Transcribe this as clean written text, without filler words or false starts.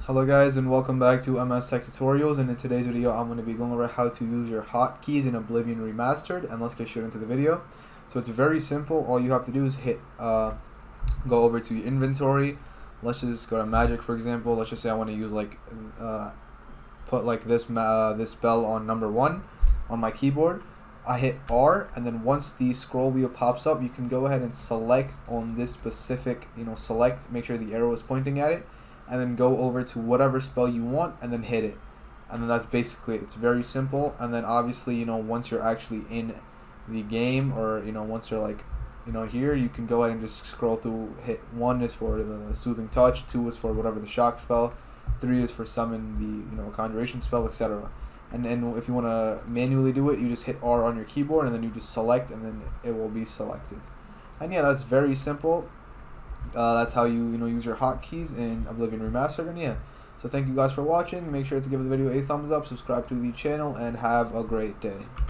Hello guys, and welcome back to MS Tech Tutorials, and in today's video I'm going to be going over how to use your hotkeys in Oblivion Remastered, and let's get straight into the video. So it's very simple. All you have to do is go over to your inventory. Let's just go to magic, for example. Let's just say I want to use put like this spell on number 1 on my keyboard. I hit R, and then once the scroll wheel pops up, you can go ahead and select on this specific, select, make sure the arrow is pointing at it, and then go over to whatever spell you want and then hit it. And then that's basically it. It's very simple. And then obviously, once you're actually in the game, or once you're here, you can go ahead and just scroll through. Hit 1 is for the soothing touch, 2 is for whatever the shock spell, 3 is for summon the conjuration spell, etc. And then if you want to manually do it, you just hit R on your keyboard and then you just select, and then it will be selected. And yeah, that's very simple. That's how you use your hotkeys in Oblivion Remastered. And yeah, so thank you guys for watching. Make sure to give the video a thumbs up, subscribe to the channel, and have a great day.